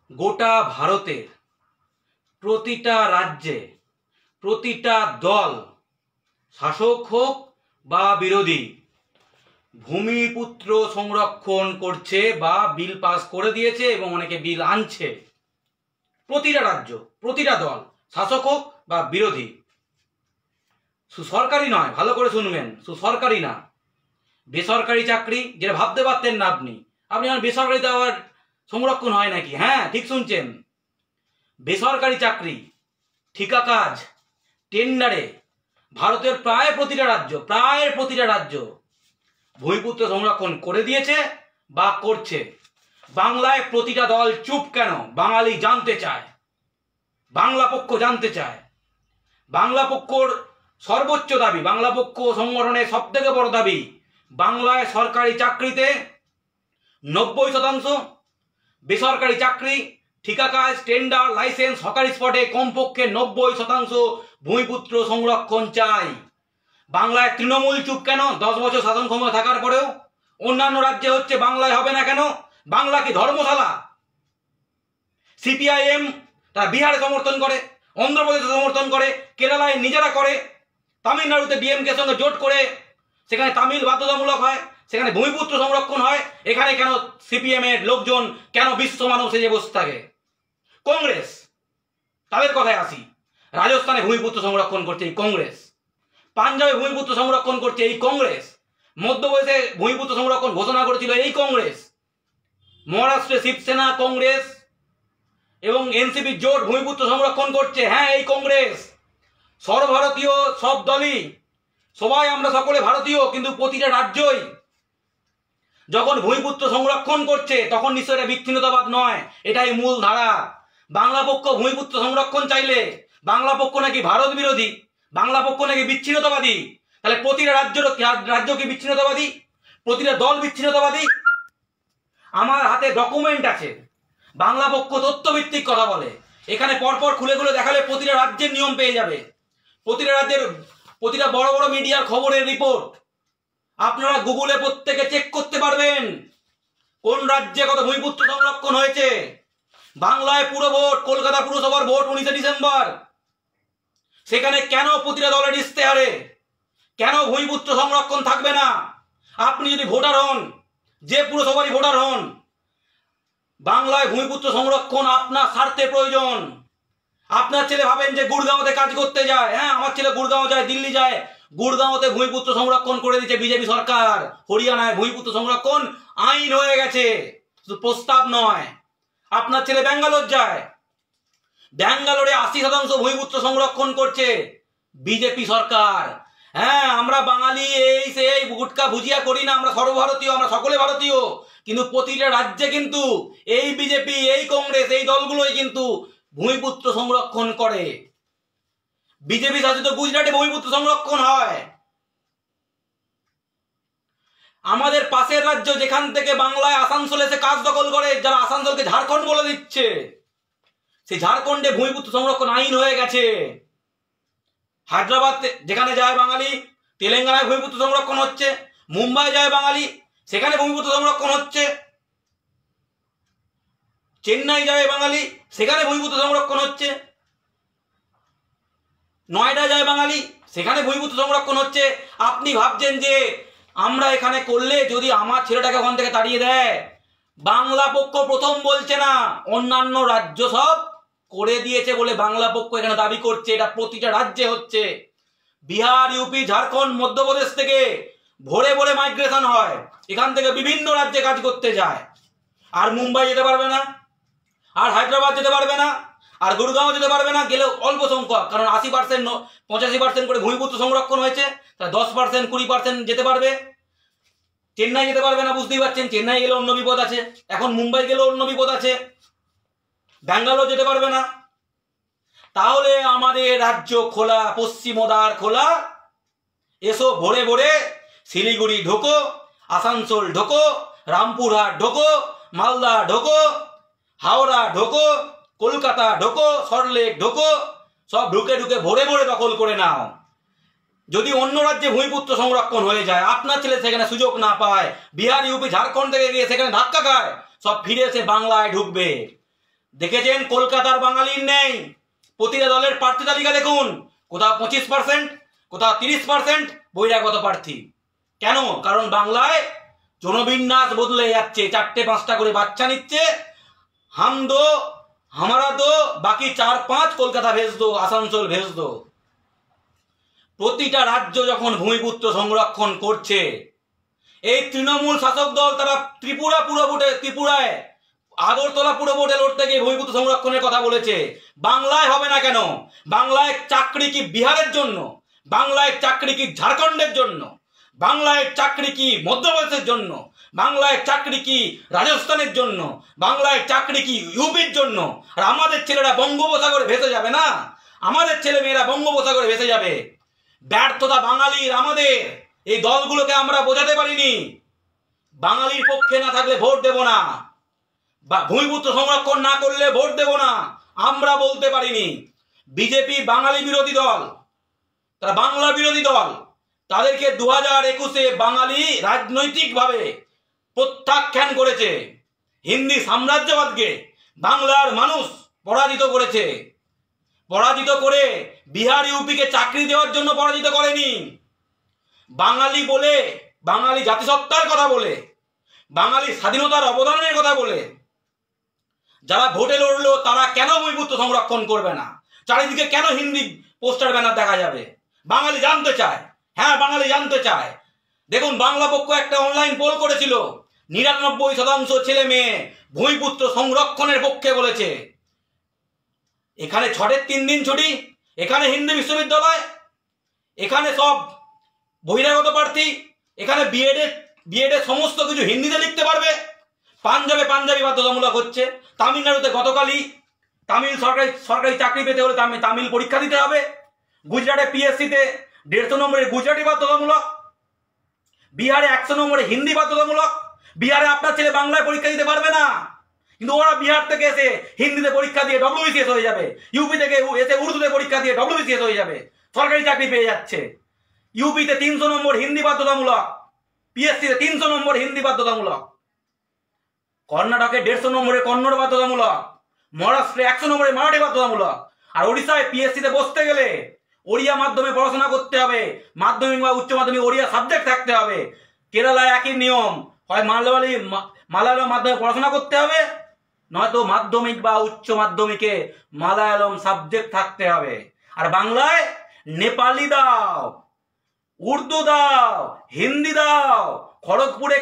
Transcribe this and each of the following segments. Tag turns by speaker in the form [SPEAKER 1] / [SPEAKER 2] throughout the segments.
[SPEAKER 1] গোটা ভারতের প্রতিটা রাজ্যে প্রতিটা দল, শাসক হোক বা বিরোধী, ভূমিপুত্র সংরক্ষণ করছে বা বিল পাস করে দিয়েছে এবং অনেকে বিল আনছে। প্রতিটা রাজ্য, প্রতিটা দল, শাসক হোক বা বিরোধী। সরকারি নয়, ভালো করে শুনবেন, সরকারি না, বেসরকারি চাকরি, যেটা ভাবতে পারতেন না আপনি আমার বেসরকারিতে আবার সংরক্ষণ হয় নাকি? হ্যাঁ, ঠিক শুনছেন, বেসরকারি চাকরি, ঠিকা কাজ, টেন্ডারে ভারতের প্রায় প্রতিটা রাজ্য ভূমিপুত্র সংরক্ষণ করে দিয়েছে বা করছে। বাংলায় প্রতিটা দল চুপ কেন? বাঙালি জানতে চায়, বাংলা পক্ষ জানতে চায়। বাংলা পক্ষর সর্বোচ্চ দাবি, বাংলা পক্ষ সংগঠনের সব থেকে বড় দাবি, বাংলায় সরকারি চাকরিতে 90%, বেসরকারি চাকরি, ঠিকা কাজ, টেন্ডার, লাইসেন্স, হকারি স্পটে কমপক্ষে 90% ভূমিপুত্র সংরক্ষণ চাই। বাংলায় তৃণমূল চুপ কেন? 10 বছর শাসন ক্ষমতা থাকার পরেও। অন্যান্য রাজ্যে হচ্ছে, বাংলায় হবে না কেন? বাংলা কি ধর্মশালা? সিপিআইএম তারা বিহারে সমর্থন করে, অন্ধ্রপ্রদেশে সমর্থন করে, কেরালায় নিজেরা করে, তামিলনাড়ুতে ডিএমকে সঙ্গে জোট করে সেখানে তামিল বাধ্যতামূলক হয়, সেখানে ভূমিপুত্র সংরক্ষণ হয়। এখানে কেন সিপিএম এর লোকজন কেন বিশ্ব মানব সেজে বসে থাকে? কংগ্রেস, তাদের কথায় আসি। রাজস্থানে ভূমিপুত্র সংরক্ষণ করছে এই কংগ্রেস, পাঞ্জাবে ভূমিপুত্র সংরক্ষণ করছে এই কংগ্রেস, মধ্যপ্রদেশে ভূমিপুত্র সংরক্ষণ ঘোষণা করেছিল এই কংগ্রেস, মহারাষ্ট্রে শিবসেনা, কংগ্রেস এবং এনসিপি জোট ভূমিপুত্র সংরক্ষণ করছে, হ্যাঁ এই কংগ্রেস। সর্বভারতীয় সব দলই, সবাই আমরা সকলে ভারতীয়, কিন্তু প্রতিটা রাজ্যই যখন ভূমিপুত্র সংরক্ষণ করছে তখন নিশ্চয় এটা বিচ্ছিন্নতাবাদ নয়, এটাই মূল ধারা। বাংলা পক্ষ ভূমিপুত্র সংরক্ষণ চাইলে বাংলা পক্ষ নাকি ভারত বিরোধী, বাংলা পক্ষ নাকি বিচ্ছিন্নতাবাদী। তাহলে প্রতিটা রাজ্য কি বিচ্ছিন্নতাবাদী? প্রতিটা দল বিচ্ছিন্নতাবাদী? আমার হাতে ডকুমেন্ট আছে, বাংলা পক্ষ তথ্যভিত্তিক কথা বলে। এখানে পরপর খুলে খুলে দেখালে প্রতিটা রাজ্যের নিয়ম পেয়ে যাবে, প্রতিটা রাজ্যের প্রতিটা বড় বড় মিডিয়ার খবরের রিপোর্ট আপনারা গুগলে প্রত্যেকে চেক করতে পারবেন কোন রাজ্যে কত ভূমিপুত্র সংরক্ষণ হয়েছে। বাংলায় পুরো ভোট, কলকাতা পুরসভার ভোট 19 ডিসেম্বর, সেখানে কেন প্রতিটা দলের ইশতেহারে কেন ভূমিপুত্র সংরক্ষণ থাকবে না? আপনি যদি ভোটার হন, যে পুরসভারই ভোটার হন, বাংলায় ভূমিপুত্র সংরক্ষণ আপনার স্বার্থে প্রয়োজন। আপনার ছেলে ভাবেন যে গুড়গাঁওতে কাজ করতে যায়, হ্যাঁ আমার ছেলে গুড়গাঁও যায়, দিল্লি যায়, গুড়গাঁওতে ভূমিপুত্র সংরক্ষণ করে দিচ্ছে বিজেপি সরকার। হরিয়ানায় ভূমিপুত্র সংরক্ষণ আইন হয়ে গেছে, শুধু প্রস্তাব নয়। আপনার ছেলে ব্যাঙ্গালোর যায়, ব্যাঙ্গালোরে 80% ভূমিপুত্র সংরক্ষণ করছে বিজেপি সরকার। হ্যাঁ আমরা বাঙালি এই সেই গুটকা ভুজিয়া করি না, আমরা সর্বভারতীয়, আমরা সকলে ভারতীয়, কিন্তু প্রতিটা রাজ্যে কিন্তু এই বিজেপি, এই কংগ্রেস, এই দলগুলোই কিন্তু ভূমিপুত্র সংরক্ষণ করে। বিজেপি শাসিত গুজরাটে ভূমিপুত্র সংরক্ষণ হয়। আমাদের পাশের রাজ্য যেখান থেকে বাংলায় আসানসোল এসে কাজ দখল করে, যারা আসানসোলকে ঝাড়খণ্ড বলে দিচ্ছে, সেই ঝাড়খণ্ডে ভূমিপুত্র সংরক্ষণ আইন হয়ে গেছে। হায়দ্রাবাদ যেখানে যায় বাঙালি, তেলেঙ্গানায় ভূমিপুত্র সংরক্ষণ হচ্ছে। মুম্বাই যায় বাঙালি, সেখানে ভূমিপুত্র সংরক্ষণ হচ্ছে। চেন্নাই যায় বাঙালি, সেখানে ভূমিপুত্র সংরক্ষণ হচ্ছে। নয়ডা যায় বাঙালি, সেখানে ভূমিপুত্র সংরক্ষণ হচ্ছে। আপনি ভাবছেন যে আমরা এখানে করলে যদি আমার ছেলেটাকে ওখান থেকে তাড়িয়ে দেয়, বাংলা পক্ষ প্রথম বলছে না, অন্যান্য রাজ্য সব করে দিয়েছে বলে বাংলা পক্ষ এখানে দাবি করছে। এটা প্রতিটা রাজ্যে হচ্ছে। বিহার, ইউপি, ঝাড়খণ্ড, মধ্যপ্রদেশ থেকে ভোরে ভোরে মাইগ্রেশন হয়, এখান থেকে বিভিন্ন রাজ্যে কাজ করতে যায়। আর মুম্বাই যেতে পারবে না, আর হায়দ্রাবাদ যেতে পারবে না, আর গুড়গাঁও যেতে পারবে না, গেলেও অল্প সংখ্যক, কারণ 80%, 85% করে ভূমিপুত্র সংরক্ষণ হয়েছে, তাই 10%, 20% যেতে পারবে। চেন্নাই যেতে পারবে না, বুঝতেই পারছেন, চেন্নাই গেলে অন্য বিপদ আছে, এখন মুম্বাই গেলেও অন্য বিপদ আছে, ব্যাঙ্গালোর যেতে পারবে না। তাহলে আমাদের রাজ্য খোলা, পশ্চিমবঙ্গ খোলা, এসো ভোরে ভোরে শিলিগুড়ি ঢোকো, আসানসোল ঢোকো, রামপুরহাট ঢোকো, মালদা ঢোকো, হাওড়া ঢোকো, কলকাতা ঢোকো, সল্টলেক ঢোকো, সব ঢুকে ঢুকে ভোরে ভোরে দখল করে নাও। যদি অন্য রাজ্যে ভূমিপুত্র সংরক্ষণ হয়ে যায়, আপনার ছেলে সেখানে সুযোগ না পায়, বিহার, ইউপি, ঝাড়খণ্ড থেকে গিয়ে সেখানে ধাক্কা খায়, সব ফিরে এসে বাংলায় ঢুকবে। দেখেছেন কলকাতার বাঙালির নেই। প্রতিটা দলের প্রার্থী তালিকা দেখুন, কোথাও 25%, কোথাও 30% বহিরাগত প্রার্থী। কেন? কারণ বাংলায় জনবিন্যাস বদলে যাচ্ছে, 4-5টা করে বাচ্চা নিচ্ছে। হাম দো হামারা দো, বাকি 4-5 কলকাতা ভেজ দো, আসানসোল ভেজ দো। প্রতিটা রাজ্য যখন ভূমিপুত্র সংরক্ষণ করছে, এই তৃণমূল শাসক দল তারা ত্রিপুরায় আগরতলা পুরো ভোটে লড়তে গিয়ে ভূমিপুত্র সংরক্ষণের কথা বলেছে। বাংলায় হবে না কেন? বাংলায় চাকরি কি বিহারের জন্য? বাংলায় চাকরি কি ঝাড়খণ্ডের জন্য? বাংলায় চাকরি কি মধ্যপ্রদেশের জন্য? বাংলায় চাকরি কি রাজস্থানের জন্য? বাংলায় চাকরি কি ইউপির জন্য? আর আমাদের ছেলেরা বঙ্গোপসাগরে ভেসে যাবে না? আমাদের ছেলে মেয়েরা বঙ্গোপসাগরে ভেসে যাবে। ব্যর্থতা বাঙালির, আমাদের। এই দলগুলোকে আমরা বোঝাতে পারিনি। বাঙালির পক্ষে না থাকলে ভোট দেব না, বা ভূমিপুত্র সংরক্ষণ না করলে ভোট দেব না, আমরা বলতে পারিনি। বিজেপি বাঙালি বিরোধী দল, তারা বাংলা বিরোধী দল। তাদেরকে 2021-এ বাঙালি রাজনৈতিকভাবে প্রত্যাখ্যান করেছে। হিন্দি সাম্রাজ্যবাদকে বাংলার মানুষ পরাজিত করেছে। পরাজিত করে বিহার ইউপিকে চাকরি দেওয়ার জন্য পরাজিত করেনি। বাঙালি বলে, বাঙালি জাতিসত্তার কথা বলে, বাঙালি স্বাধীনতার অবদানের কথা বলে যারা ভোটে লড়লো, তারা কেন ভূমিপুত্র সংরক্ষণ করবে না? চারিদিকে কেন হিন্দি পোস্টার ব্যানার দেখা যাবে? বাঙালি জানতে চায়। হ্যাঁ, বাঙালি জানতে চায়। দেখুন, বাংলা পক্ষ একটা অনলাইন পোল করেছিল, 99% ছেলে মেয়ে ভূমিপুত্র সংরক্ষণের পক্ষে বলেছে। এখানে 6-এর 3 দিন ছুটি, এখানে হিন্দি বিশ্ববিদ্যালয়, এখানে সব বহিরাগত প্রার্থী, এখানে বিএডের সমস্ত কিছু হিন্দিতে লিখতে পারবে। পাঞ্জাবি বাধ্যতামূলক হচ্ছে। তামিলনাড়ুতে গতকালই তামিল সরকারি চাকরি পেতে হলে তামিল পরীক্ষা দিতে হবে। গুজরাটে পিএসসিতে 150 নম্বরের গুজরাটি বাধ্যতামূলক। বিহারে 100 নম্বরে হিন্দি বাধ্যতামূলক। বিহারে আপনার ছেলে বাংলায় পরীক্ষা দিতে পারবে না, কিন্তু ওরা বিহার থেকে এসে হিন্দিতে পরীক্ষা দিয়ে ডব্লিউবিসিএস হয়ে যাবে। ইউপি থেকে এসে উর্দুতে পরীক্ষা দিয়ে ডব্লিউবিসিএস হয়ে যাবে, সরকারি চাকরি পেয়ে যাচ্ছে। ইউপিতে 300 নম্বর হিন্দি বাধ্যতামূলক, পিএসসিতে 300 নম্বর হিন্দি বাধ্যতামূলক। কর্ণাটকে 150 নম্বরে কন্নড় বাধ্যতামূলক। মহারাষ্ট্রে 100 নম্বরে মারাঠি বাধ্যতামূলক। আর ওড়িশায় পিএসসিতে বসতে গেলে ওড়িয়া মাধ্যমে পড়াশোনা করতে হবে, মাধ্যমিক বা উচ্চ মাধ্যমিক ওড়িয়া সাবজেক্ট থাকতে হবে। কেরালায় একই নিয়ম, হয় মালায়ালম মাধ্যমে পড়াশোনা করতে হবে, নয়তো মাধ্যমিক বা উচ্চ মাধ্যমিকে মালায়ালম সাবজেক্ট থাকতে হবে। আর বাংলায় নেপালি দাও, উর্দু দাও, হিন্দি দাও। খড়গপুরে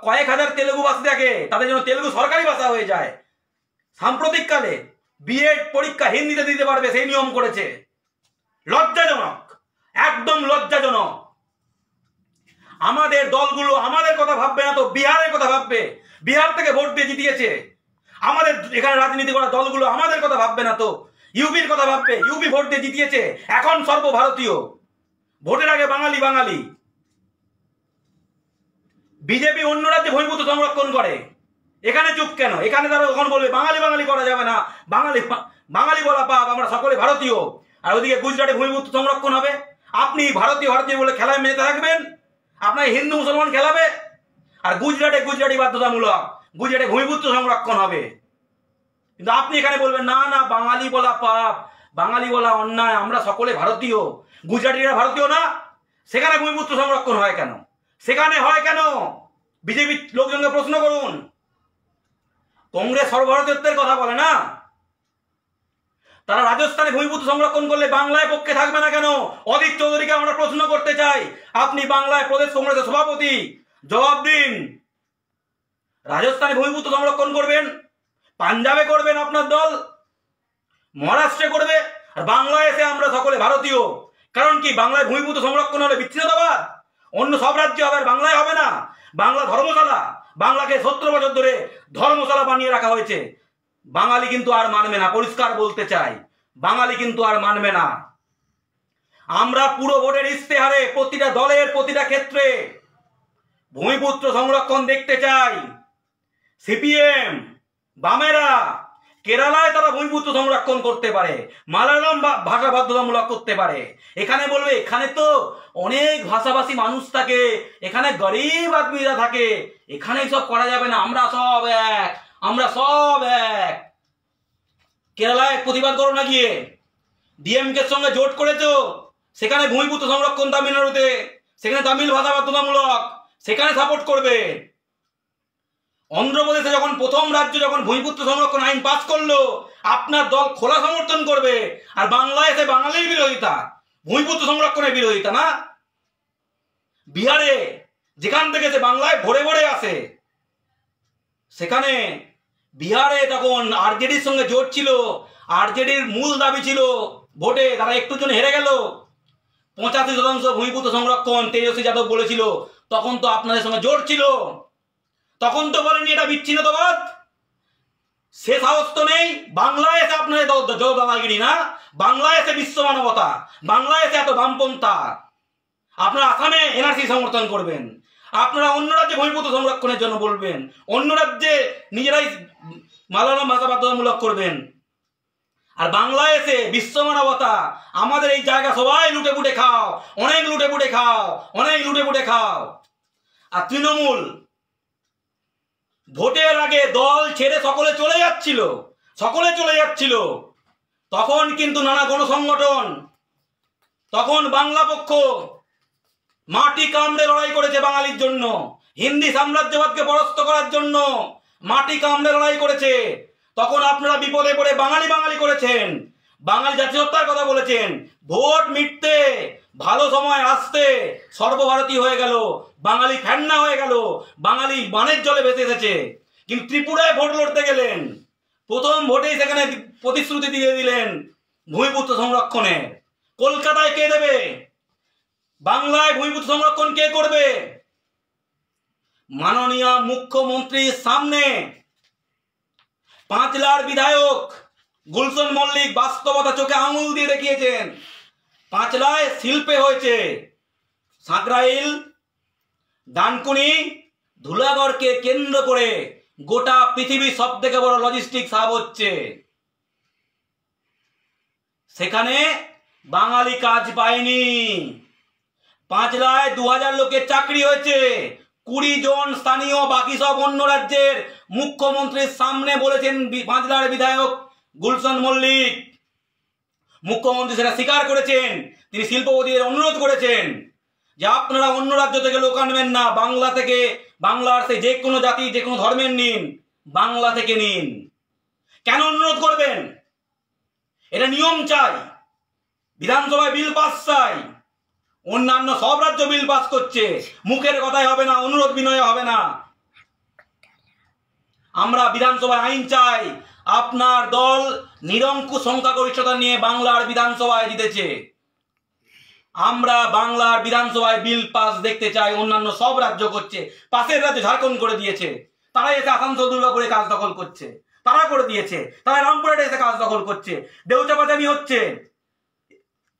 [SPEAKER 1] কয়েক হাজার তেলেগু ভাষী থাকে, তাদের জন্য তেলেগু সরকারি ভাষা হয়ে যায়। সাম্প্রতিককালে বিএড পরীক্ষা হিন্দিতে দিতে পারবে, সেই নিয়ম করেছে। লজ্জাজনক, একদম লজ্জাজনক। আমাদের দলগুলো আমাদের কথা ভাববে না তো বিহারের কথা ভাববে। বিহার থেকে ভোট দিয়ে জিতিয়েছে। আমাদের এখানে রাজনীতি করা দলগুলো আমাদের কথা ভাববে না তো ইউপির কথা ভাববে। ইউপি ভোট দিয়ে জিতিয়েছে, এখন সর্বভারতীয়। ভোটের আগে বাঙালি বাঙালি। বিজেপি অন্য রাজ্যে ভূমিপুত্র সংরক্ষণ করে, এখানে চুপ কেন? এখানে তারা তখন বলবে বাঙালি বাঙালি করা যাবে না, বাঙালি বলা পাপ, আমরা সকলে ভারতীয়। আর ওদিকে গুজরাটে ভূমিপুত্র সংরক্ষণ হবে। আপনি ভারতীয় বলে খেলায় মেতে থাকবেন, আপনাকে হিন্দু মুসলমান খেলাবে। আর গুজরাটে গুজরাটি বাধ্যতামূলক, গুজরাটে ভূমিপুত্র সংরক্ষণ হবে। কিন্তু আপনি এখানে বলবেন না না, বাঙালি বলা পাপ, বাঙালি বলা অন্যায়, আমরা সকলে ভারতীয়। গুজরাটিরা ভারতীয় না? সেখানে ভূমিপুত্র সংরক্ষণ হয় কেন? সেখানে হয় কেন? বিজেপির লোকজনকে প্রশ্ন করুন। কংগ্রেস সর্বভারতীয়ত্বের কথা বলে না? তারা রাজস্থানে ভূমিপুত্র সংরক্ষণ করলে বাংলায় পক্ষে থাকবে না কেন? অধীর চৌধুরীকে আমরা প্রশ্ন করতে চাই। আপনি বাংলায় প্রদেশ কংগ্রেসের সভাপতি, জবাব দিন। রাজস্থানে ভূমিপুত্র সংরক্ষণ করবেন, পাঞ্জাবে করবেন আপনার দল, মহারাষ্ট্রে করবে, আর বাংলায় এসে আমরা সকলে ভারতীয়। কারণ কি? বাংলায় ভূমিপুত্র সংরক্ষণ হলে বিচ্ছিন্নতাবাদ, অন্য সব রাজ্যে হবে, আর বাংলায় হবে না। বাংলা ধর্মশালা, বাংলাকে 70 বছর ধরে ধর্মশালা বানিয়ে রাখা হয়েছে। বাঙালি কিন্তু আর মানবে না, পরিষ্কার বলতে চাই, বাঙালি কিন্তু আর মানবে না। আমরা পুরো ভোটের ইস্তেহারে প্রতিটা দলের প্রতিটা ক্ষেত্রে ভূমিপুত্র সংরক্ষণ দেখতে চাই। সিপিএম, বামেরা কেরালায় তারা ভূমিপুত্র সংরক্ষণ করতে পারে, মালায়ালম ভাষা বাধ্যতামূলক করতে পারে। এখানে বলবে এখানে তো অনেক ভাষাভাষী মানুষ থাকে, এখানে গরিব আদমিরা থাকে, এখানে সব করা যাবে না, আমরা সব এক, আমরা সব এক। কেরালায় প্রতিবাদ করো না গিয়ে, ডিএমকের সঙ্গে জোট করেছো, সেখানে ভূমিপুত্র সংরক্ষণ তামিলনাড়ুতে, সেখানে তামিল ভাষা বাধ্যতামূলক, সেখানে সাপোর্ট করবে। অন্ধ্রপ্রদেশে যখন প্রথম রাজ্য যখন ভূমিপুত্র সংরক্ষণ আইন পাস করলো, আপনার দল খোলা সমর্থন করবে, আর বাংলায় এসে বাঙালির বিরোধিতা, ভূমিপুত্র সংরক্ষণের বিরোধিতা না। বিহারে যেখান থেকে সে বাংলায় ভরে ভরে আসে, সেখানে বিহারে তখন আরজেডির সঙ্গে জোট ছিল, আরজেডির মূল দাবি ছিল ভোটে, তারা একটু জন্য হেরে গেল, 85% ভূমিপুত্র সংরক্ষণ তেজস্বী যাদব বলেছিল, তখন তো আপনাদের সঙ্গে জোট ছিল, তখন তো বলেনি এটা বিচ্ছিন্নতাবাদ। সে সাহস তো নেই। বাংলায় এসে আপনাদের দাদাগিরি না, বাংলায় এসে বিশ্ব মানবতা, বাংলায় এসে এত বামপন্থা। আপনারা আসামে এনআরসি সমর্থন করবেন, আপনারা অন্য রাজ্যে ভূমিপুত্র সংরক্ষণের জন্য বলবেন, অন্য রাজ্যে নিজেরাই মালায়ালাম ভাষা বাধ্যতামূলক করবেন, আর বাংলায় এসে বিশ্ব মানবতা, আমাদের এই জায়গা সবাই লুটে পুটে খাও, অনেক লুটে পুটে খাও, অনেক লুটে পুটে খাও। আর তৃণমূল ভোটের আগে দল ছেড়ে সকলে চলে যাচ্ছিল, তখন কিন্তু নানা গণসংগঠন, তখন বাংলা পক্ষ মাটি কামড়ে লড়াই করেছে বাঙালির জন্য, হিন্দি সাম্রাজ্যবাদকে পরাস্ত করার জন্য মাটি কামড়ে লড়াই করেছে। তখন আপনারা বিপদে পড়ে বাঙালি বাঙালি করেছেন, বাঙালি জাতীয়তার কথা বলেছেন। ভোট মিটতে, ভালো সময় আসতে সর্বভারতীয় হয়ে গেল, বাঙালি ফ্যান্না হয়ে গেল, বাঙালি বানের জলে ভেসে এসেছে। কিন্তু ত্রিপুরায় ভোট লড়তে গেলেন, প্রথম ভোটেই সেখানে প্রতিশ্রুতি দিয়ে দিলেন ভূমিপুত্র সংরক্ষণের। কলকাতায় কে দেবে? বাংলায় ভূমিপুত্র সংরক্ষণ কে করবে? মাননীয় মুখ্যমন্ত্রীর সামনে পাঁচলার বিধায়ক গুলশন মল্লিক বাস্তবতা চোখে আঙুল দিয়ে দেখিয়েছেন। পাঁচলায় শিল্পে হয়েছে, সাঁকরাইল, ডানকুনি, ধুলাগড়কে কেন্দ্র করে গোটা পৃথিবীর সব থেকে বড় লজিস্টিক হাব হচ্ছে। সেখানে বাঙালি কাজ পায়নি। পাঁচলায় 2000 লোকের চাকরি হয়েছে, 20 জন স্থানীয়, বাকি সব অন্য রাজ্যের। মুখ্যমন্ত্রীর সামনে বলেছেন পাঁচলার বিধায়ক গুলশন মল্লিক, মুখ্যমন্ত্রী সেটা স্বীকার করেছেন। তিনি শিল্পপতিদের অনুরোধ করেছেন যে আপনারা অন্য রাজ্য থেকে লোক আনবেন না, বাংলা থেকে, বাংলার সে যে কোনো জাতি, যে কোনো ধর্মের নিন, বাংলা থেকে নিন। কেন অনুরোধ করবেন? এটা নিয়ম চাই, বিধানসভায় বিল পাস চাই। অন্যান্য সব রাজ্য বিল পাস করছে, মুখের কথাই হবে না, অনুরোধ বিনয় হবে না। আমরা বিধানসভায় আইন চাই। আপনার দল নিরঙ্কুশ সংখ্যাগরিষ্ঠতা নিয়ে বাংলার বিধানসভায় জিতেছে। আমরা বাংলার বিধানসভায় বিল পাস দেখতে চাই। অন্যান্য সব রাজ্য করছে, পাশের রাজ্য ঝাড়খণ্ড করে দিয়েছে, তারা এসে আসানসোল দুর্গাপুরে কাজ দখল করছে, তারা করে দিয়েছে, তারা রামপুরহাটে এসে কাজ দখল করছে, দেউচাপাচামি হচ্ছে।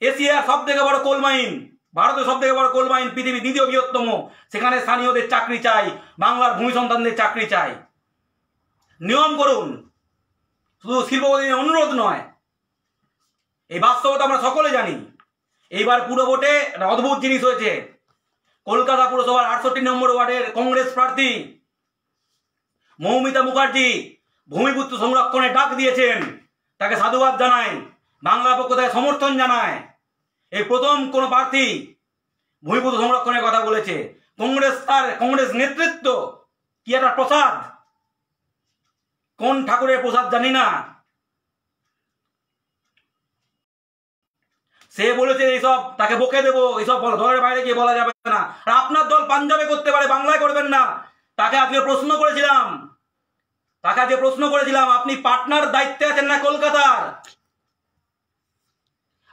[SPEAKER 1] এশিয়ার সব থেকে বড় কোল মাইন, ভারতের সব থেকে বড় কোল মাইন, পৃথিবীর দ্বিতীয় বৃহত্তম, সেখানে স্থানীয়দের চাকরি চাই, বাংলার ভূমি সন্তানদের চাকরি চাই। নিয়ম করুন, শুধু শিল্পপতিদের অনুরোধ নয়। এই বাস্তবতা আমরা সকলে জানি। এইবার পুরো ভোটে একটা অদ্ভুত জিনিস হয়েছে। কলকাতা পুরসভার 68 নম্বর ওয়ার্ডের কংগ্রেস প্রার্থী মৌমিতা মুখার্জি ভূমিপুত্র সংরক্ষণে ডাক দিয়েছেন, তাকে সাধুবাদ জানায়, বাংলা পক্ষ থেকে সমর্থন জানায়। এই প্রথম কোন প্রার্থী ভূমিপুত্র সংরক্ষণের কথা বলেছে। কংগ্রেস নেতৃত্ব কি একটা প্রসাদ, কোন ঠাকুরের প্রসাদ জানি না, সে বলেছে এইসব তাকে বকে দেবো, এইসব দলের বাইরে গিয়ে বলা যাবে না। আর আপনার দল পাঞ্জাবে করতে পারে, বাংলায় করবেন না। তাকে আজকে প্রশ্ন করেছিলাম, আপনি পাটনার দায়িত্বে আছেন না কলকাতার?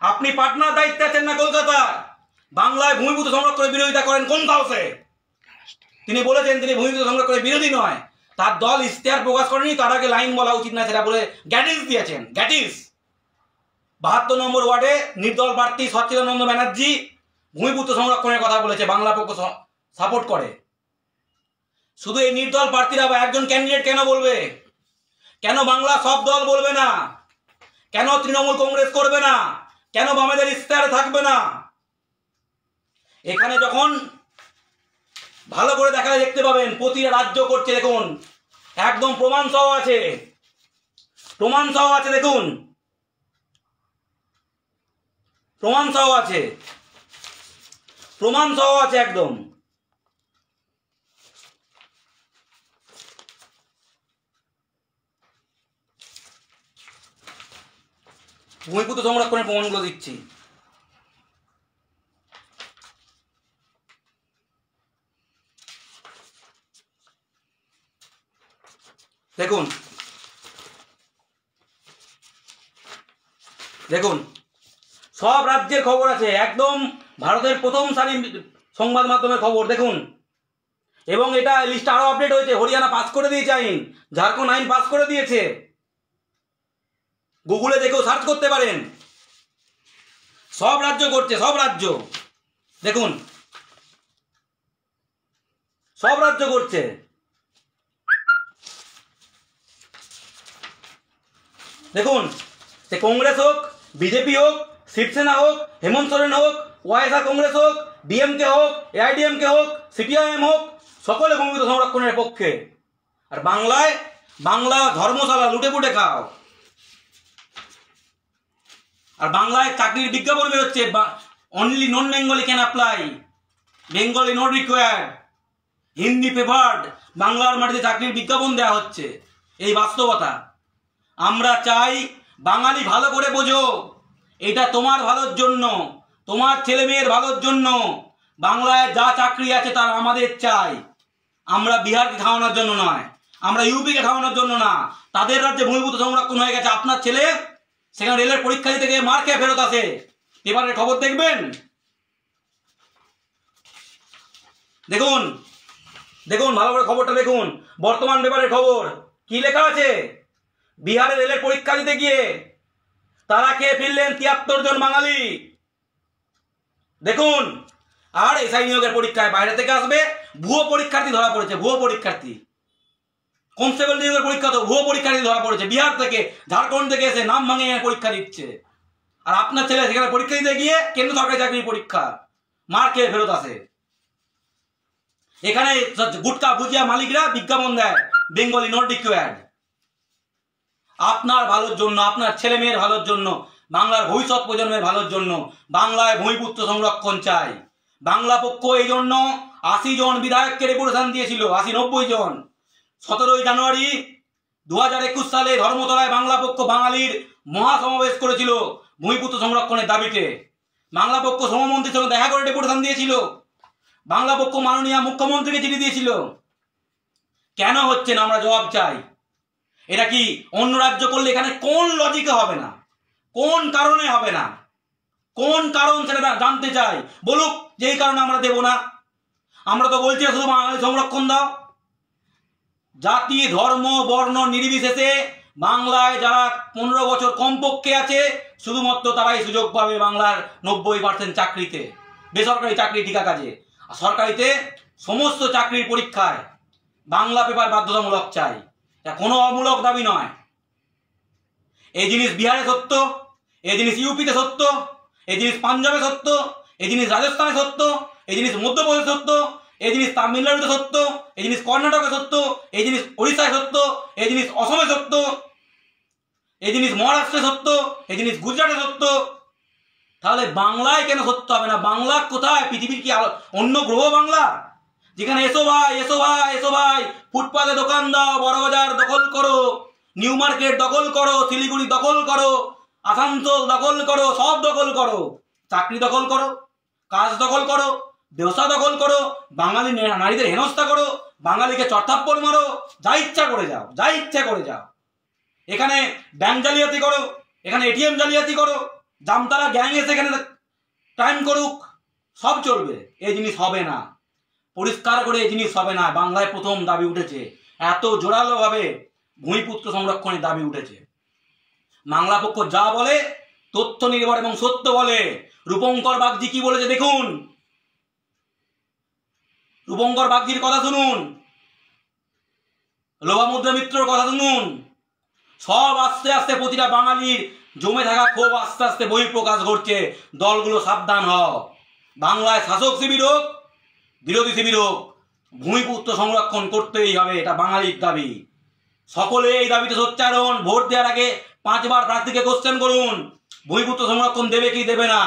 [SPEAKER 1] আপনি পাটনার দায়িত্বে আছেন না কলকাতার? বাংলায় ভূমিপুত্র সংরক্ষণের বিরোধিতা করেন কোন সাহসে? তিনি বলেছেন তিনি ভূমিপুত্র সংরক্ষণের বিরোধী নয়। তার দল ইশতেহার প্রকাশ করেনি, তার আগে লাইন বলা উচিত না, সেটা বলে গ্যাটিস দিয়েছেন। গ্যাটিস 72 নম্বর ওয়ার্ডে নির্দল প্রার্থী সচ্চিদানন্দ ব্যানার্জি ভূমিপুত্র সংরক্ষণের কথা বলেছে, বাংলা পক্ষ সাপোর্ট করে। শুধু এই নির্দল প্রার্থীরা বা একজন ক্যান্ডিডেট কেন বলবে? কেন বাংলা সব দল বলবে না? কেন তৃণমূল কংগ্রেস করবে না? কেন বামেদের ইশতেহারে থাকবে না? এখানে যখন ভালো করে দেখালে দেখতে পাবেন প্রতিটা রাজ্য করছে। দেখুন, একদম প্রমাণ সহ আছে, প্রমাণ সহ আছে, দেখুন প্রমাণ সহ আছে, প্রমাণ সহ আছে একদম। ভূমিপুত্র সংরক্ষণের প্রমাণগুলো দিচ্ছি। দেখুন দেখুন সব রাজ্যের খবর আছে, একদম ভারতের প্রথম সারির সংবাদ মাধ্যমের খবর দেখুন। এবং এটা লিস্ট আরো আপডেট হয়েছে, হরিয়ানা পাস করে দিয়েছে আইন, ঝাড়খণ্ড আইন পাস করে দিয়েছে, গুগলে দেখেও সার্চ করতে পারেন। সব রাজ্য করছে, সব রাজ্য দেখুন, সব রাজ্য করছে। দেখুন সে কংগ্রেস হোক, বিজেপি হোক, শিবসেনা হোক, হেমন্ত সোরেন হোক, ওয়াইএসআর কংগ্রেস হোক, ডিএমকে হোক, এআইডিএমকে হোক, সিপিআইএম হোক, সকলে ভূমিপুত্র সংরক্ষণের পক্ষে। আর বাংলায় বাংলা ধর্মশালা লুটে পুটে খাও। আর বাংলায় চাকরির বিজ্ঞাপন বেরোচ্ছে, only non Bengali can apply, Bengali not required, Hindi favoured, বাংলার মাটিতে চাকরির বিজ্ঞাপন দেওয়া হচ্ছে। এই বাস্তবতা আমরা চাই। বাঙালি ভালো করে বোঝো, এটা তোমার ভালোর জন্য, তোমার ছেলে মেয়ের ভালোর জন্য। বাংলায় যা চাকরি আছে তার আমাদের চাই। আমরা বিহারকে খাওয়ানোর জন্য নয়, আমরা ইউপিকে খাওয়ানোর জন্য না। তাদের রাজ্যে ভূমিপুত্র সংরক্ষণ হয়ে গেছে, আপনার ছেলে সেখানে রেলের পরীক্ষা দিতে গিয়ে মার খেয়ে ফেরত আসে, পেপারের খবর দেখবেন। দেখুন দেখুন ভালো করে খবরটা দেখুন, বর্তমান পেপারের খবর কি লেখা আছে। বিহারে রেলের পরীক্ষা দিতে গিয়ে তারা খেয়ে ফিরলেন ৭৩ জন বাঙালি। দেখুন, আর এসআই নিয়োগের পরীক্ষায় বাইরে থেকে আসবে ভুয়ো পরীক্ষার্থী ধরা পড়েছে, ভুয়ো পরীক্ষার্থী। কনস্টেবল নিয়োগের পরীক্ষা তো ভুয়ো পরীক্ষার্থী ধরা পড়েছে, বিহার থেকে ঝাড়খণ্ড থেকে এসে নাম ভাঙিয়ে পরীক্ষা দিচ্ছে। আর আপনার ছেলে সেখানে পরীক্ষা দিতে গিয়ে কেন্দ্র সরকারি চাকরির পরীক্ষা, মার খেয়ে ফেরত আসে। এখানে গুটকা ভুজিয়া মালিকরা বিজ্ঞাপন দেয়, বেঙ্গলি নট রিকোয়ার্ড। আপনার ভালোর জন্য, আপনার ছেলে মেয়ের ভালোর জন্য, বাংলার ভবিষ্যৎ প্রজন্মের ভালোর জন্য বাংলায় ভূমিপুত্র সংরক্ষণ চাই। বাংলা পক্ষ এই জন্য ৮০ জন বিধায়ককে রেপুটেশন দিয়েছিল, ৮০-৯০ জন। ১৭ই জানুয়ারি ২০২১ সালে ধর্মতলায় বাংলা পক্ষ বাঙালির মহাসমাবেশ করেছিল ভূমিপুত্র সংরক্ষণের দাবিতে। বাংলা পক্ষ শ্রমমন্ত্রীর সঙ্গে দেখা করে ডেপুটেশন দিয়েছিল, বাংলা পক্ষ মাননীয় মুখ্যমন্ত্রীকে চিঠি দিয়েছিল। কেন হচ্ছে না আমরা জবাব চাই। এটা কি অন্য রাজ্য করলে এখানে কোন লজিকে হবে না, কোন কারণে হবে না, কোন কারণ সেটা জানতে চাই। বলুক যে এই কারণে আমরা দেব না। আমরা তো বলছি শুধু বাঙালি সংরক্ষণ দাও। জাতি ধর্ম বর্ণ নির্বিশেষে বাংলায় যারা ১৫ বছর কমপক্ষে আছে শুধুমাত্র তারাই সুযোগ পাবে বাংলার ৯০% চাকরিতে। বেসরকারি চাকরি ঠিকা কাজে, আর সরকারিতে সমস্ত চাকরির পরীক্ষায় বাংলা পেপার বাধ্যতামূলক চাই। এটা কোনো অমূলক দাবি নয়। এই জিনিস বিহারে সত্য, এই জিনিস ইউপিতে সত্য, এই জিনিস পাঞ্জাবে সত্য, এই জিনিস রাজস্থানে সত্য, এই জিনিস মধ্যপ্রদেশে সত্য, এই জিনিস তামিলনাড়ুতে সত্য, এই জিনিস কর্ণাটকে সত্য, এই জিনিস ওড়িশায় সত্য, এই জিনিস অসমে সত্য, এই জিনিস মহারাষ্ট্রে সত্য, এই জিনিস গুজরাটে সত্য। তাহলে বাংলায় কেন সত্য হবে না? বাংলা কোথায়? পৃথিবীর কি অন্য গ্রহ বাংলা? যেখানে এসো ভাই এসো ভাই এসো ভাই, ফুটপাতে দোকান দাও, বড়বাজার দখল করো, নিউ মার্কেট দখল করো, শিলিগুড়ি দখল করো, আসানসোল দখল করো, সব দখল করো, চাকরি দখল করো, কাজ দখল করো, ব্যবসা দখল করো, বাঙালি নারীদের হেনস্থা করো, বাঙালিকে চড়থাপ্পড় মারো, যা ইচ্ছা করে যাও, যা ইচ্ছা করে যাও। এখানে ব্যাংক জালিয়াতি করো, এখানে এটিএম জালিয়াতি করো, জামতারা গ্যাং এসে এখানে ক্রাইম করুক, সব চলবে। এই জিনিস হবে না, পরিষ্কার করে এই জিনিস হবে না। বাংলায় প্রথম দাবি উঠেছে, এত জোরালো ভাবে ভূমিপুত্র সংরক্ষণের দাবি উঠেছে। বাংলা পক্ষ যা বলে তথ্য নির্ভর এবং সত্য বলে। রূপঙ্কর বাগজি কি বলেছে দেখুন, রূপঙ্কর বাগজির কথা শুনুন, লোপামুদ্রা মিত্রর কথা শুনুন। সব আস্তে আস্তে প্রতিটা বাঙালির জমে থাকা ক্ষোভ আস্তে আস্তে বহিঃপ্রকাশ ঘটছে। দলগুলো সাবধান হও। বাংলায় শাসক শিবির হোক বিরোধী শিবির হোক, ভূমিপুত্র সংরক্ষণ করতেই হবে, এটা বাঙালির দাবি। সকলে এই দাবিতে সোচ্চার হন। ভোট দেওয়ার আগে 5 বার প্রার্থীকে কোশ্চেন করুন ভূমিপুত্র সংরক্ষণ দেবে কি দেবে না,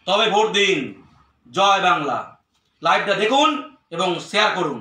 [SPEAKER 1] তবে ভোট দিন। জয় বাংলা। লাইভটা দেখুন এবং শেয়ার করুন।